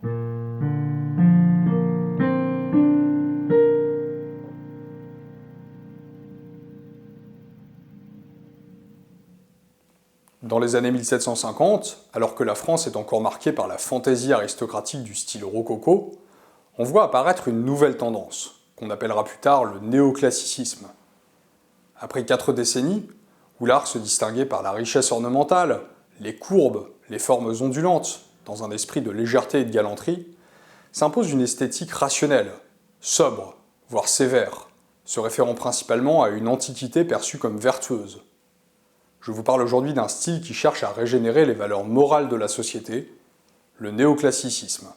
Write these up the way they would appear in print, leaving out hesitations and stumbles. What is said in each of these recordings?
Dans les années 1750, alors que la France est encore marquée par la fantaisie aristocratique du style rococo, on voit apparaître une nouvelle tendance, qu'on appellera plus tard le néoclassicisme. Après 4 décennies, où l'art se distinguait par la richesse ornementale, les courbes, les formes ondulantes, dans un esprit de légèreté et de galanterie, s'impose une esthétique rationnelle, sobre, voire sévère, se référant principalement à une antiquité perçue comme vertueuse. Je vous parle aujourd'hui d'un style qui cherche à régénérer les valeurs morales de la société, le néoclassicisme.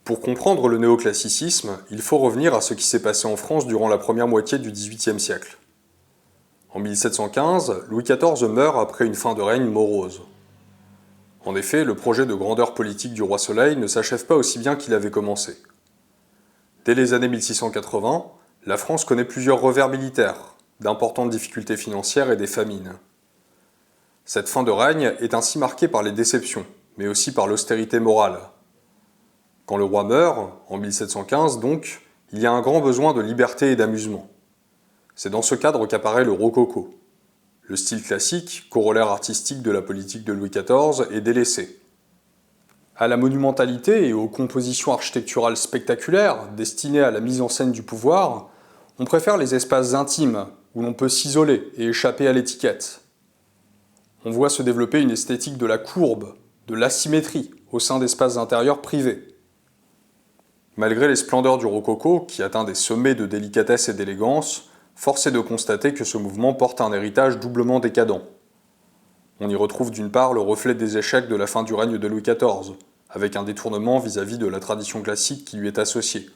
Pour comprendre le néoclassicisme, il faut revenir à ce qui s'est passé en France durant la première moitié du XVIIIe siècle. En 1715, Louis XIV meurt après une fin de règne morose. En effet, le projet de grandeur politique du roi Soleil ne s'achève pas aussi bien qu'il avait commencé. Dès les années 1680, la France connaît plusieurs revers militaires, d'importantes difficultés financières et des famines. Cette fin de règne est ainsi marquée par les déceptions, mais aussi par l'austérité morale. Quand le roi meurt, en 1715 donc, il y a un grand besoin de liberté et d'amusement. C'est dans ce cadre qu'apparaît le rococo. Le style classique, corollaire artistique de la politique de Louis XIV, est délaissé. À la monumentalité et aux compositions architecturales spectaculaires, destinées à la mise en scène du pouvoir, on préfère les espaces intimes, où l'on peut s'isoler et échapper à l'étiquette. On voit se développer une esthétique de la courbe, de l'asymétrie, au sein d'espaces intérieurs privés. Malgré les splendeurs du rococo, qui atteint des sommets de délicatesse et d'élégance, force est de constater que ce mouvement porte un héritage doublement décadent. On y retrouve d'une part le reflet des échecs de la fin du règne de Louis XIV, avec un détournement vis-à-vis de la tradition classique qui lui est associée.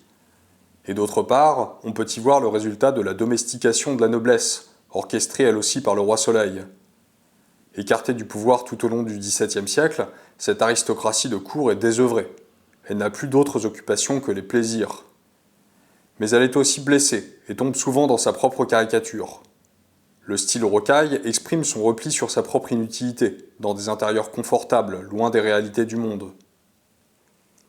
Et d'autre part, on peut y voir le résultat de la domestication de la noblesse, orchestrée elle aussi par le roi Soleil. Écartée du pouvoir tout au long du XVIIe siècle, cette aristocratie de cour est désœuvrée. Elle n'a plus d'autres occupations que les plaisirs. Mais elle est aussi blessée et tombe souvent dans sa propre caricature. Le style rocaille exprime son repli sur sa propre inutilité, dans des intérieurs confortables, loin des réalités du monde.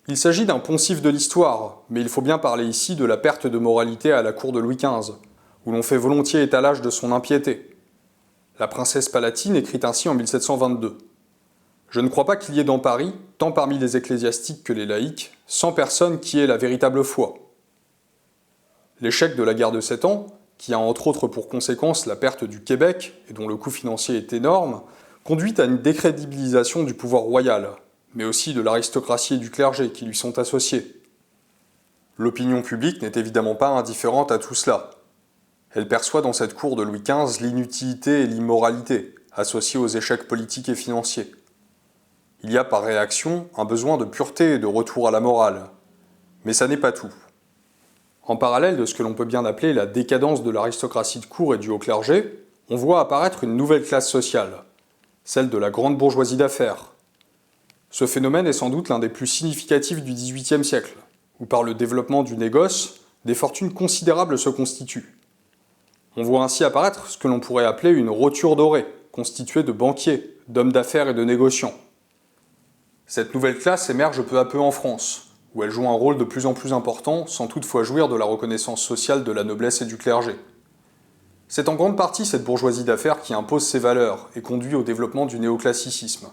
Il s'agit d'un poncif de l'histoire, mais il faut bien parler ici de la perte de moralité à la cour de Louis XV, où l'on fait volontiers étalage de son impiété. La princesse palatine écrit ainsi en 1722. Je ne crois pas qu'il y ait dans Paris, tant parmi les ecclésiastiques que les laïcs, 100 personnes qui aient la véritable foi. L'échec de la guerre de 7 ans, qui a entre autres pour conséquence la perte du Québec, et dont le coût financier est énorme, conduit à une décrédibilisation du pouvoir royal, mais aussi de l'aristocratie et du clergé qui lui sont associés. L'opinion publique n'est évidemment pas indifférente à tout cela. Elle perçoit dans cette cour de Louis XV l'inutilité et l'immoralité, associées aux échecs politiques et financiers. Il y a par réaction un besoin de pureté et de retour à la morale. Mais ça n'est pas tout. En parallèle de ce que l'on peut bien appeler la décadence de l'aristocratie de cour et du haut clergé, on voit apparaître une nouvelle classe sociale, celle de la grande bourgeoisie d'affaires. Ce phénomène est sans doute l'un des plus significatifs du XVIIIe siècle, où par le développement du négoce, des fortunes considérables se constituent. On voit ainsi apparaître ce que l'on pourrait appeler une roture dorée, constituée de banquiers, d'hommes d'affaires et de négociants. Cette nouvelle classe émerge peu à peu en France, où elle joue un rôle de plus en plus important sans toutefois jouir de la reconnaissance sociale de la noblesse et du clergé. C'est en grande partie cette bourgeoisie d'affaires qui impose ses valeurs et conduit au développement du néoclassicisme.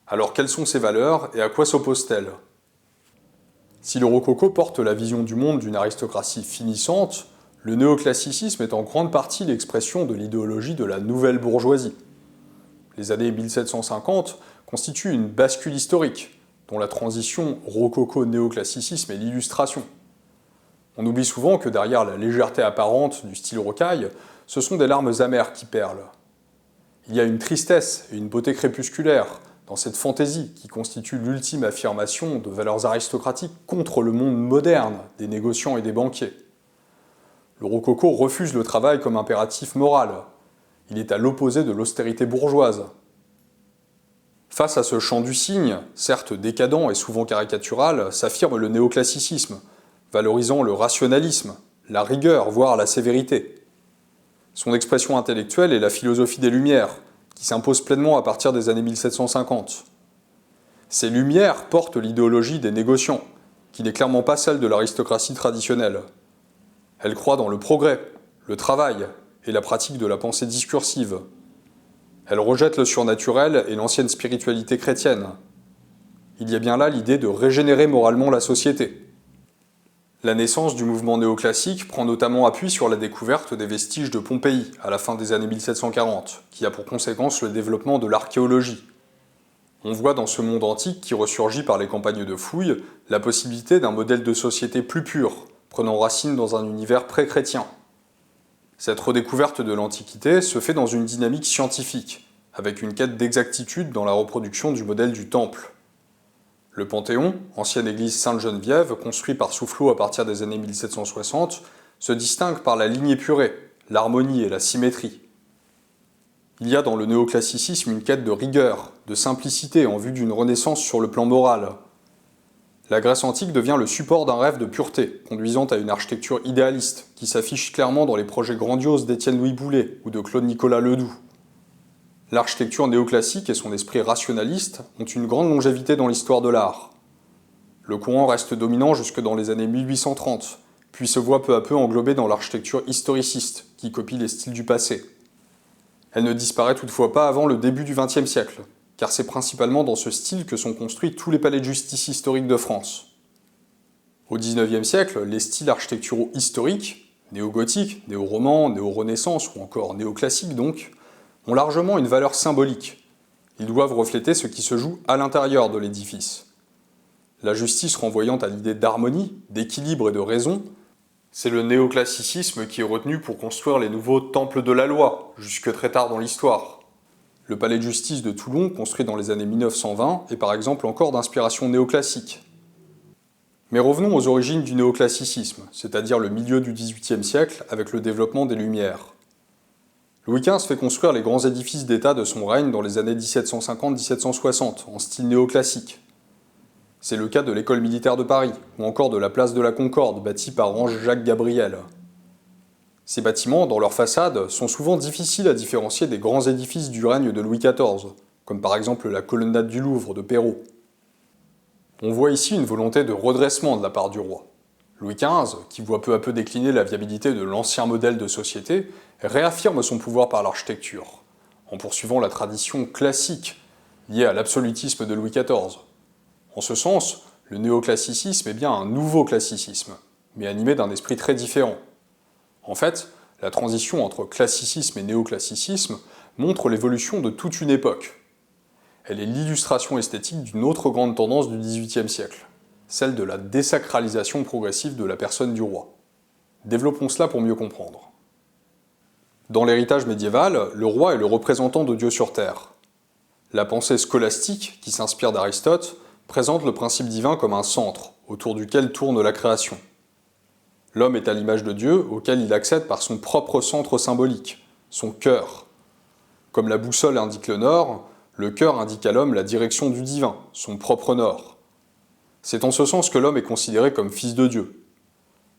Alors quelles sont ces valeurs et à quoi s'opposent-elles ? Si le rococo porte la vision du monde d'une aristocratie finissante, le néoclassicisme est en grande partie l'expression de l'idéologie de la nouvelle bourgeoisie. Les années 1750 constituent une bascule historique, dont la transition rococo-néoclassicisme est l'illustration. On oublie souvent que derrière la légèreté apparente du style rocaille, ce sont des larmes amères qui perlent. Il y a une tristesse et une beauté crépusculaire dans cette fantaisie qui constitue l'ultime affirmation de valeurs aristocratiques contre le monde moderne des négociants et des banquiers. Le rococo refuse le travail comme impératif moral. Il est à l'opposé de l'austérité bourgeoise. Face à ce champ du cygne, certes décadent et souvent caricatural, s'affirme le néoclassicisme, valorisant le rationalisme, la rigueur, voire la sévérité. Son expression intellectuelle est la philosophie des Lumières, qui s'impose pleinement à partir des années 1750. Ces Lumières portent l'idéologie des négociants, qui n'est clairement pas celle de l'aristocratie traditionnelle. Elle croit dans le progrès, le travail et la pratique de la pensée discursive. Elle rejette le surnaturel et l'ancienne spiritualité chrétienne. Il y a bien là l'idée de régénérer moralement la société. La naissance du mouvement néoclassique prend notamment appui sur la découverte des vestiges de Pompéi à la fin des années 1740, qui a pour conséquence le développement de l'archéologie. On voit dans ce monde antique qui ressurgit par les campagnes de fouilles la possibilité d'un modèle de société plus pur, prenant racine dans un univers pré-chrétien. Cette redécouverte de l'Antiquité se fait dans une dynamique scientifique, avec une quête d'exactitude dans la reproduction du modèle du Temple. Le Panthéon, ancienne église Sainte-Geneviève, construit par Soufflot à partir des années 1760, se distingue par la ligne épurée, l'harmonie et la symétrie. Il y a dans le néoclassicisme une quête de rigueur, de simplicité en vue d'une renaissance sur le plan moral. La Grèce antique devient le support d'un rêve de pureté, conduisant à une architecture idéaliste, qui s'affiche clairement dans les projets grandioses d'Étienne-Louis Boullée ou de Claude-Nicolas Ledoux. L'architecture néoclassique et son esprit rationaliste ont une grande longévité dans l'histoire de l'art. Le courant reste dominant jusque dans les années 1830, puis se voit peu à peu englobé dans l'architecture historiciste, qui copie les styles du passé. Elle ne disparaît toutefois pas avant le début du XXe siècle, car c'est principalement dans ce style que sont construits tous les palais de justice historiques de France. Au XIXe siècle, les styles architecturaux historiques, néo-gothique, néo-roman, néo-renaissance ou encore néoclassique donc, ont largement une valeur symbolique. Ils doivent refléter ce qui se joue à l'intérieur de l'édifice. La justice renvoyant à l'idée d'harmonie, d'équilibre et de raison, c'est le néoclassicisme qui est retenu pour construire les nouveaux temples de la loi, jusque très tard dans l'histoire. Le palais de justice de Toulon, construit dans les années 1920, est par exemple encore d'inspiration néoclassique. Mais revenons aux origines du néoclassicisme, c'est-à-dire le milieu du XVIIIe siècle avec le développement des Lumières. Louis XV fait construire les grands édifices d'État de son règne dans les années 1750-1760, en style néoclassique. C'est le cas de l'école militaire de Paris, ou encore de la place de la Concorde, bâtie par Ange-Jacques Gabriel. Ces bâtiments, dans leur façade, sont souvent difficiles à différencier des grands édifices du règne de Louis XIV, comme par exemple la colonnade du Louvre de Perrault. On voit ici une volonté de redressement de la part du roi. Louis XV, qui voit peu à peu décliner la viabilité de l'ancien modèle de société, réaffirme son pouvoir par l'architecture, en poursuivant la tradition classique liée à l'absolutisme de Louis XIV. En ce sens, le néoclassicisme est bien un nouveau classicisme, mais animé d'un esprit très différent. En fait, la transition entre classicisme et néoclassicisme montre l'évolution de toute une époque. Elle est l'illustration esthétique d'une autre grande tendance du XVIIIe siècle, celle de la désacralisation progressive de la personne du roi. Développons cela pour mieux comprendre. Dans l'héritage médiéval, le roi est le représentant de Dieu sur terre. La pensée scolastique, qui s'inspire d'Aristote, présente le principe divin comme un centre, autour duquel tourne la création. L'homme est à l'image de Dieu, auquel il accède par son propre centre symbolique, son cœur. Comme la boussole indique le nord, le cœur indique à l'homme la direction du divin, son propre nord. C'est en ce sens que l'homme est considéré comme fils de Dieu.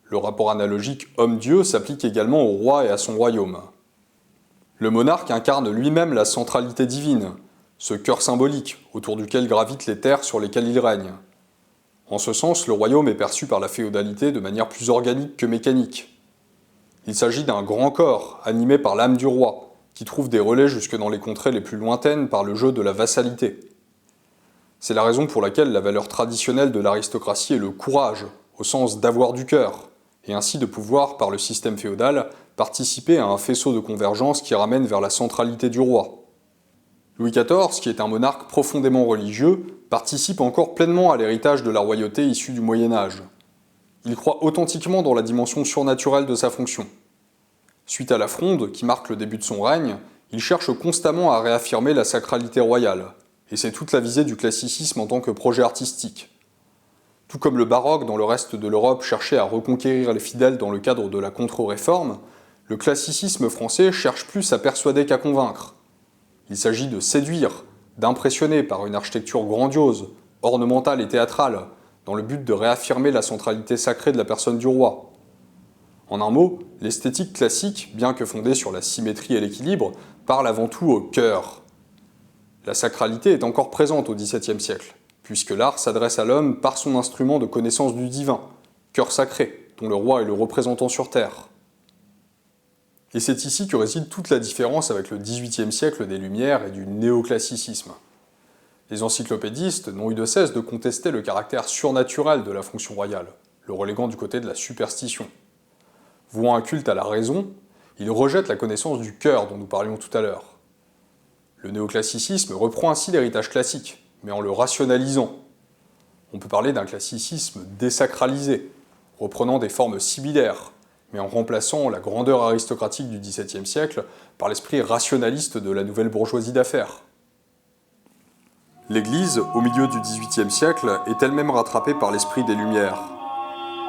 Le rapport analogique homme-dieu s'applique également au roi et à son royaume. Le monarque incarne lui-même la centralité divine, ce cœur symbolique autour duquel gravitent les terres sur lesquelles il règne. En ce sens, le royaume est perçu par la féodalité de manière plus organique que mécanique. Il s'agit d'un grand corps, animé par l'âme du roi, qui trouve des relais jusque dans les contrées les plus lointaines par le jeu de la vassalité. C'est la raison pour laquelle la valeur traditionnelle de l'aristocratie est le courage, au sens d'avoir du cœur, et ainsi de pouvoir, par le système féodal, participer à un faisceau de convergence qui ramène vers la centralité du roi. Louis XIV, qui est un monarque profondément religieux, participe encore pleinement à l'héritage de la royauté issue du Moyen-Âge. Il croit authentiquement dans la dimension surnaturelle de sa fonction. Suite à la Fronde, qui marque le début de son règne, il cherche constamment à réaffirmer la sacralité royale, et c'est toute la visée du classicisme en tant que projet artistique. Tout comme le baroque dans le reste de l'Europe cherchait à reconquérir les fidèles dans le cadre de la contre-réforme, Le classicisme français cherche plus à persuader qu'à convaincre. Il s'agit de séduire, d'impressionner par une architecture grandiose, ornementale et théâtrale, dans le but de réaffirmer la centralité sacrée de la personne du roi. En un mot, l'esthétique classique, bien que fondée sur la symétrie et l'équilibre, parle avant tout au cœur. La sacralité est encore présente au XVIIe siècle, puisque l'art s'adresse à l'homme par son instrument de connaissance du divin, cœur sacré, dont le roi est le représentant sur terre. Et c'est ici que réside toute la différence avec le XVIIIe siècle des Lumières et du néoclassicisme. Les encyclopédistes n'ont eu de cesse de contester le caractère surnaturel de la fonction royale, le reléguant du côté de la superstition. Vouant un culte à la raison, ils rejettent la connaissance du cœur dont nous parlions tout à l'heure. Le néoclassicisme reprend ainsi l'héritage classique, mais en le rationalisant. On peut parler d'un classicisme désacralisé, reprenant des formes sibyllaires, mais en remplaçant la grandeur aristocratique du XVIIe siècle par l'esprit rationaliste de la nouvelle bourgeoisie d'affaires. L'Église, au milieu du XVIIIe siècle, est elle-même rattrapée par l'esprit des Lumières.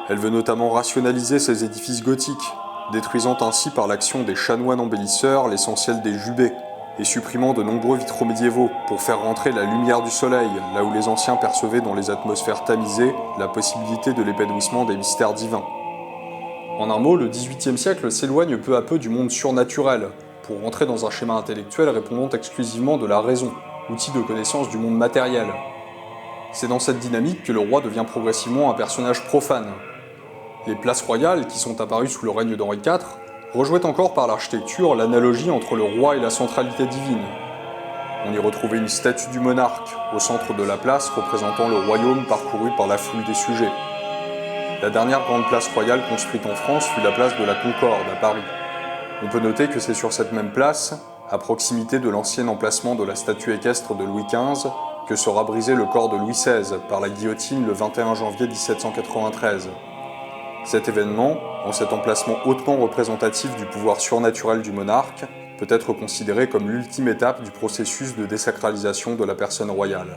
Elle veut notamment rationaliser ses édifices gothiques, détruisant ainsi par l'action des chanoines embellisseurs l'essentiel des jubés, et supprimant de nombreux vitraux médiévaux pour faire rentrer la lumière du soleil, là où les anciens percevaient dans les atmosphères tamisées la possibilité de l'épanouissement des mystères divins. En un mot, le XVIIIe siècle s'éloigne peu à peu du monde surnaturel, pour rentrer dans un schéma intellectuel répondant exclusivement de la raison, outil de connaissance du monde matériel. C'est dans cette dynamique que le roi devient progressivement un personnage profane. Les places royales, qui sont apparues sous le règne d'Henri IV, rejouaient encore par l'architecture l'analogie entre le roi et la centralité divine. On y retrouvait une statue du monarque, au centre de la place représentant le royaume parcouru par la foule des sujets. La dernière grande place royale construite en France fut la place de la Concorde, à Paris. On peut noter que c'est sur cette même place, à proximité de l'ancien emplacement de la statue équestre de Louis XV, que sera brisé le corps de Louis XVI par la guillotine le 21 janvier 1793. Cet événement, en cet emplacement hautement représentatif du pouvoir surnaturel du monarque, peut être considéré comme l'ultime étape du processus de désacralisation de la personne royale.